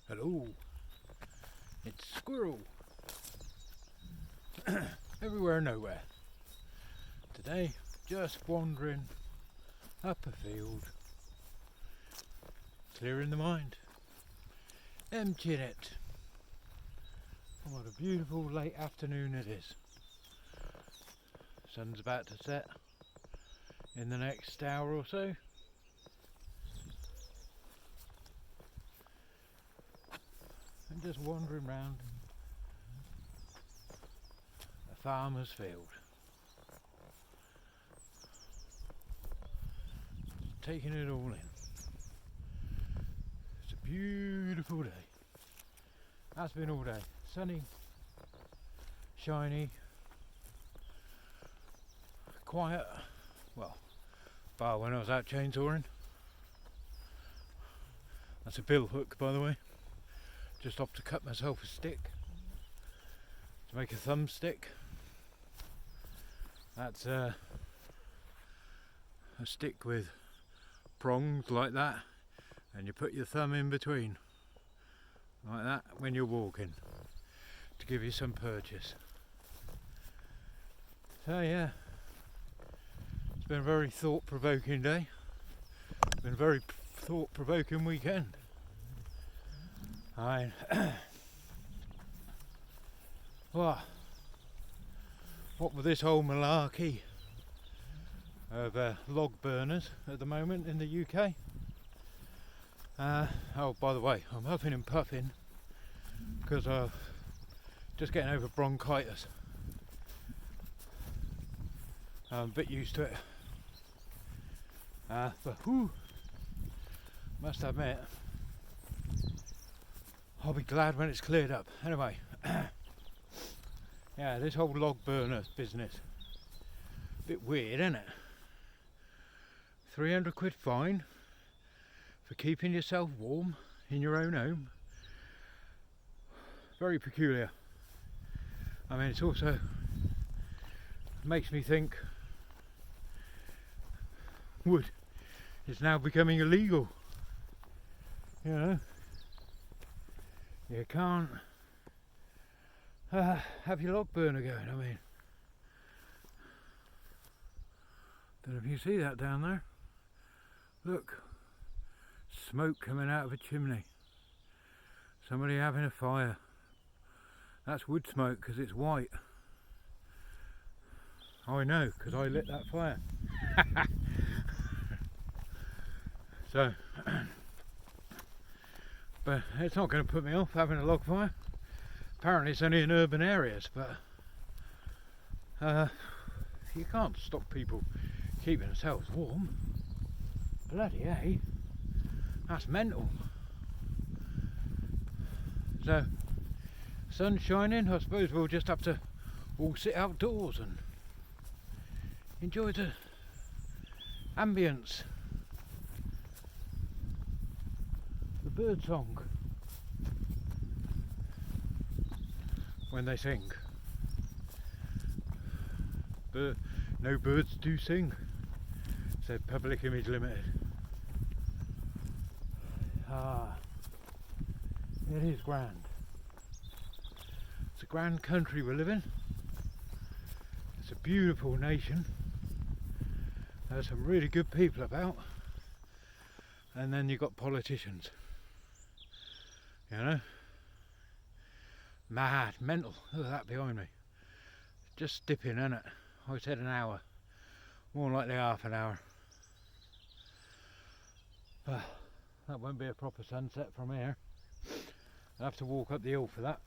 Hello, it's Squirrel. Everywhere, nowhere. Today, just wandering up a field, clearing the mind, emptying it. And what a beautiful late afternoon it is. Sun's about to set in the next hour or so. And just wandering round a farmer's field, taking it all in. It's a beautiful day. Has been all day. Sunny, shiny, quiet. Well, bar when I was out chainsawing. That's a bill hook, by the way. Just off to cut myself a stick to make a thumbstick. That's a stick with prongs like that, and you put your thumb in between like that when you're walking to give you some purchase. So yeah, it's been a very thought-provoking day. It's been a very thought-provoking weekend. Well, what with this whole malarkey of log burners at the moment in the UK. Oh, by the way, I'm huffing and puffing because I'm just getting over bronchitis. I'm a bit used to it. But must admit, I'll be glad when it's cleared up. Anyway, yeah, this whole log burner business, a bit weird, isn't it? 300 quid fine for keeping yourself warm in your own home. Very peculiar. I mean, it's also makes me think wood is now becoming illegal. You know, you can't have your log burner going. I mean, don't know if you see that down there. Look, smoke coming out of a chimney. Somebody having a fire. That's wood smoke because it's white. I know, because I lit that fire. So, but it's not going to put me off having a log fire. Apparently it's only in urban areas, but you can't stop people keeping themselves warm. Bloody hey, that's mental. So, sun's shining, I suppose we'll just have to all sit outdoors and enjoy the ambience, the bird song when they sing. No birds do sing, said Public Image Limited. It is grand. It's a grand country we live in. It's a beautiful nation. There's some really good people about, and then you've got politicians, you know, mad, mental. Look at that behind me, just dipping, isn't it? I said an hour, more likely half an hour. That won't be a proper sunset from here. I'll have to walk up the hill for that.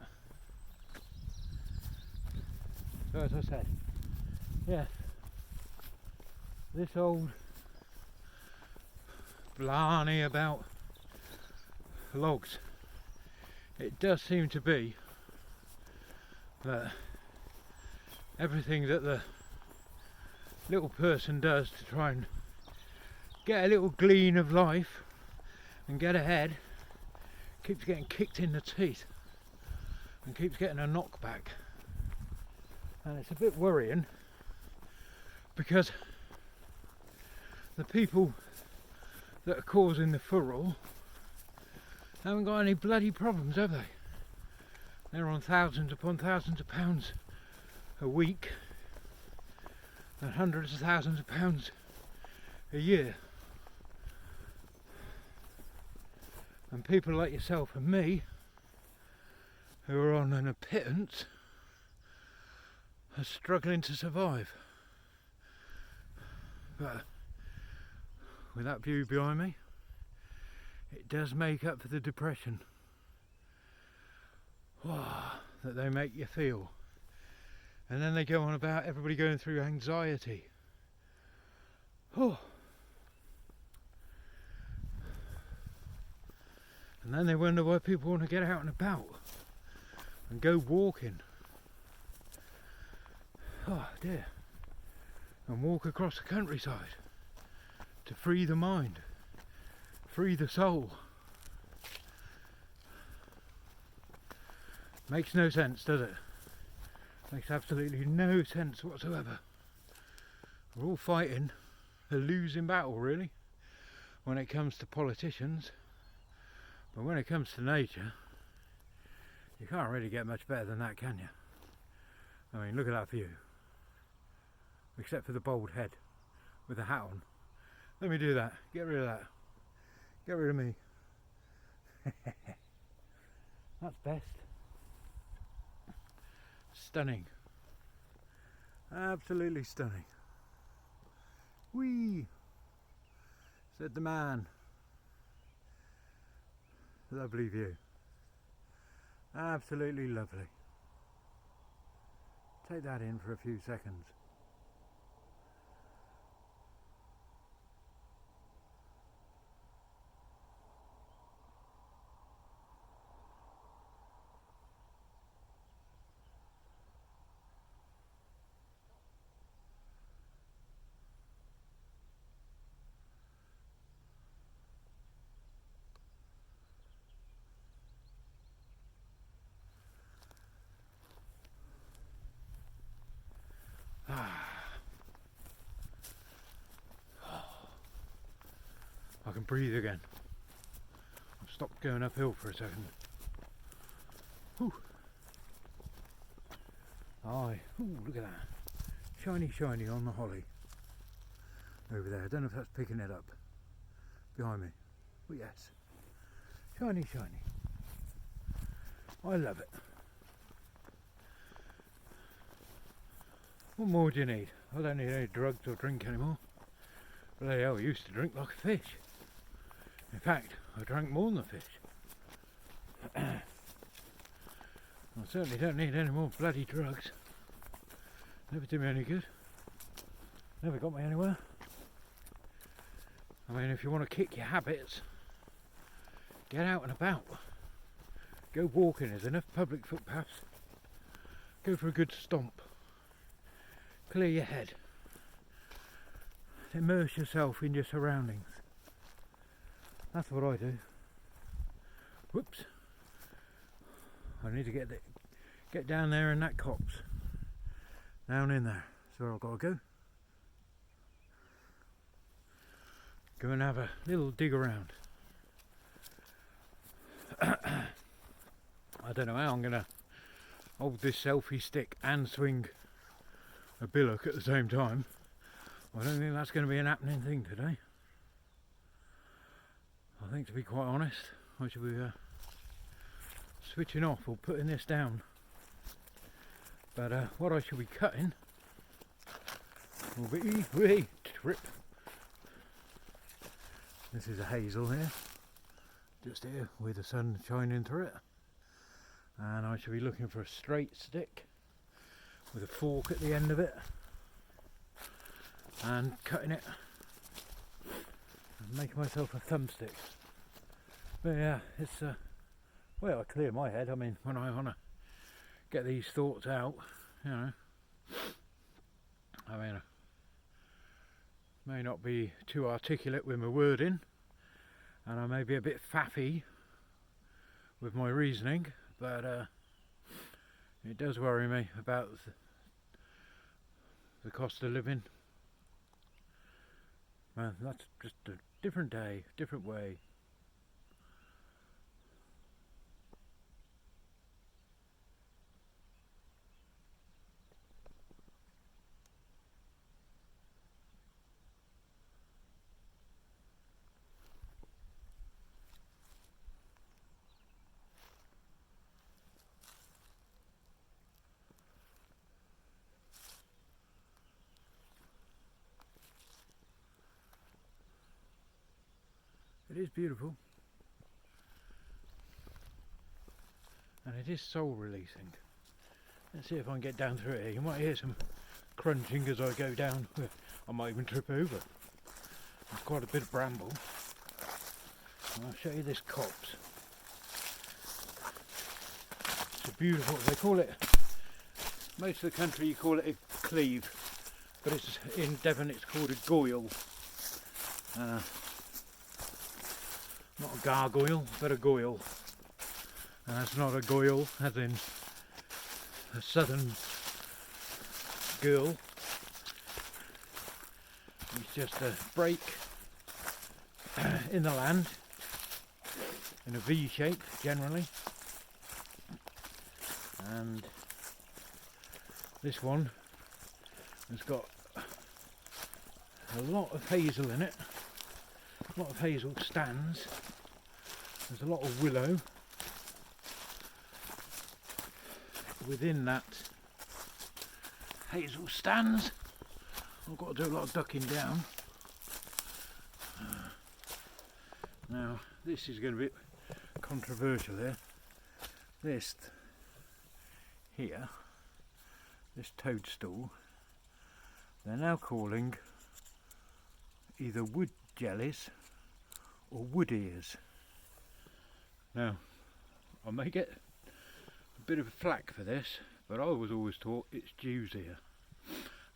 So as I said, yeah, this old blarney about logs, it does seem to be that everything that the little person does to try and get a little glean of life and get ahead keeps getting kicked in the teeth and keeps getting a knockback. And it's a bit worrying because the people that are causing the furore haven't got any bloody problems, have they? They're on thousands upon thousands of pounds a week and hundreds of thousands of pounds a year. And people like yourself and me, who are on an pittance, are struggling to survive. But with that view behind me, it does make up for the depression that they make you feel. And then they go on about everybody going through anxiety. And then they wonder why people want to get out and about and go walking. Oh dear. And walk across the countryside to free the mind, free the soul. Makes no sense, does it? Makes absolutely no sense whatsoever. We're all fighting a losing battle, really, when it comes to politicians. But when it comes to nature, you can't really get much better than that, can you? I mean, look at that view. Except for the bald head with the hat on. Let me do that. Get rid of that. Get rid of me. That's best. Stunning. Absolutely stunning. Whee! Said the man. Lovely view. Absolutely lovely. Take that in for a few seconds. I can breathe again. I've stopped going uphill for a second. Whew. Aye. Ooh, look at that. Shiny, shiny on the holly. Over there. I don't know if that's picking it up. Behind me. But yes. Shiny, shiny. I love it. What more do you need? I don't need any drugs or drink anymore. Bloody hell, I used to drink like a fish. In fact, I drank more than a fish. I certainly don't need any more bloody drugs. Never did me any good. Never got me anywhere. I mean, if you want to kick your habits, get out and about. Go walking, there's enough public footpaths. Go for a good stomp. Clear your head. Immerse yourself in your surroundings. That's what I do. Whoops. I need to get down there in that copse. Down in there. That's where I've got to go. Go and have a little dig around. I don't know how I'm going to hold this selfie stick and swing a billock at the same time. I don't think that's going to be an happening thing today. I think, to be quite honest, I should be switching off or putting this down. But what I should be cutting will be trip. This is a hazel here, just here with the sun shining through it, and I should be looking for a straight stick with a fork at the end of it and cutting it and making myself a thumbstick. But yeah, it's well, I clear my head. I mean, when I want to get these thoughts out, you know, I mean, I may not be too articulate with my wording, and I may be a bit faffy with my reasoning, but it does worry me about the cost of living. Well, that's just a different day, different way. It is beautiful. And it is soul releasing. Let's see if I can get down through it here. You might hear some crunching as I go down. I might even trip over. There's quite a bit of bramble. And I'll show you this copse. It's a beautiful, they call it, most of the country you call it a cleve, but it's in Devon it's called a goyle. Not a gargoyle, but a goyle. And that's not a goyle, as in a southern girl. It's just a break in the land, in a V shape generally. And this one has got a lot of hazel in it, a lot of hazel stands. There's a lot of willow within that hazel stands. I've got to do a lot of ducking down. Now this is going to be controversial here. This here, this toadstool, they're now calling either wood jellies or wood ears. Now I may get a bit of flack for this, but I was always taught it's Jew's ear,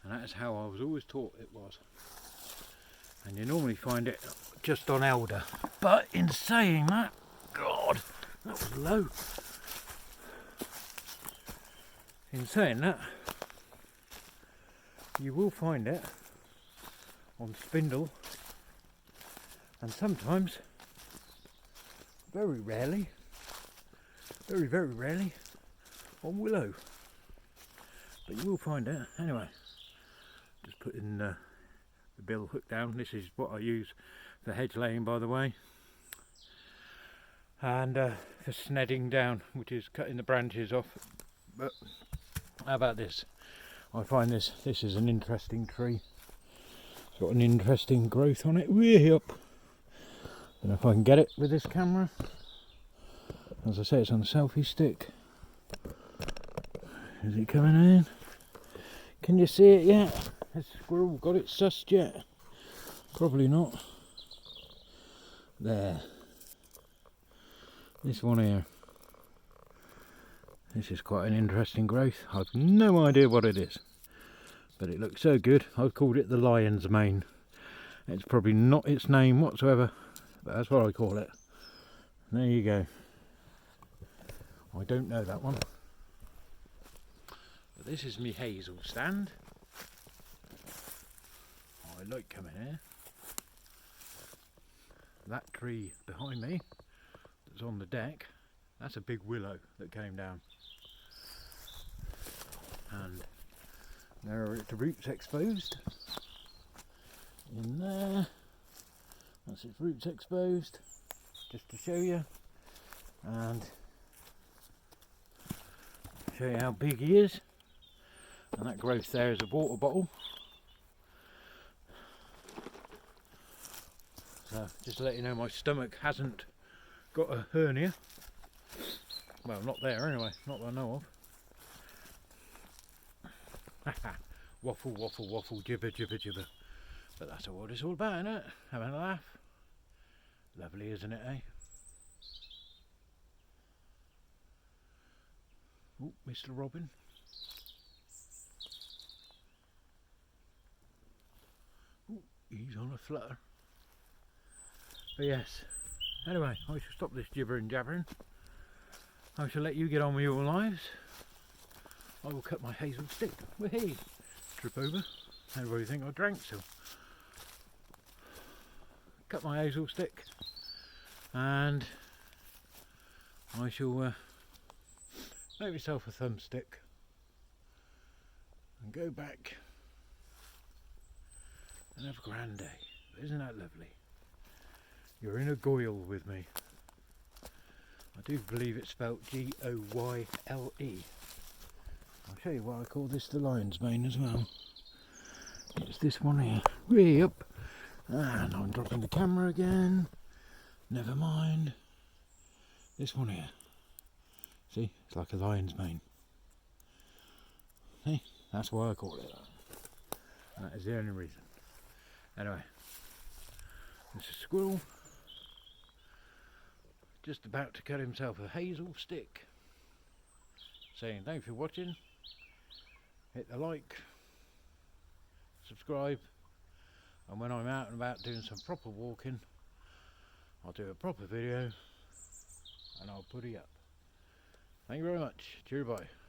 and that's how I was always taught it was. And you normally find it just on elder. But in saying that, God, that was low. In saying that, you will find it on spindle, and sometimes, very rarely, very rarely, on willow. But you will find it. Anyway, just putting the bill hook down. This is what I use for hedge laying, by the way, and for snedding down, which is cutting the branches off. But how about this? I find this is an interesting tree. It's got an interesting growth on it way up. Don't know if I can get it with this camera. As I say, it's on a selfie stick. Is it coming in? Can you see it yet? Has the squirrel got it sussed yet? Probably not. There. This one here. This is quite an interesting growth. I've no idea what it is, but it looks so good. I've called it the lion's mane. It's probably not its name whatsoever, but that's what I call it. There you go. I don't know that one. But this is me hazel stand. I like coming here. That tree behind me that's on the deck, that's a big willow that came down. And there are its roots exposed. In there, that's its roots exposed, just to show you. And show you how big he is. And that growth there is a water bottle. So just to let you know, my stomach hasn't got a hernia. Well, not there anyway, not that I know of. Waffle, waffle, waffle, gibber, gibber, gibber. But that's what it's all about, isn't it? Having a laugh. Lovely, isn't it, eh? Oh, Mr. Robin. Oh, he's on a flutter. But yes, anyway, I shall stop this gibbering jabbering. I shall let you get on with your lives. I will cut my hazel stick. Whee! Trip over. Everybody think I drank still. Cut my hazel stick, and I shall make myself a thumbstick and go back and have a grand day. Isn't that lovely? You're in a goyle with me. I do believe it's spelt G-O-Y-L-E. I'll show you why I call this the lion's mane as well. It's this one here, way up. And I'm dropping the camera again. Never mind this one here. See, it's like a lion's mane. See, that's why I call it that. And that is the only reason. Anyway, there's a squirrel just about to cut himself a hazel stick. Saying thanks for watching. Hit the like, subscribe, and when I'm out and about doing some proper walking, I'll do a proper video and I'll put it up. Thank you very much. Cheerio, bye.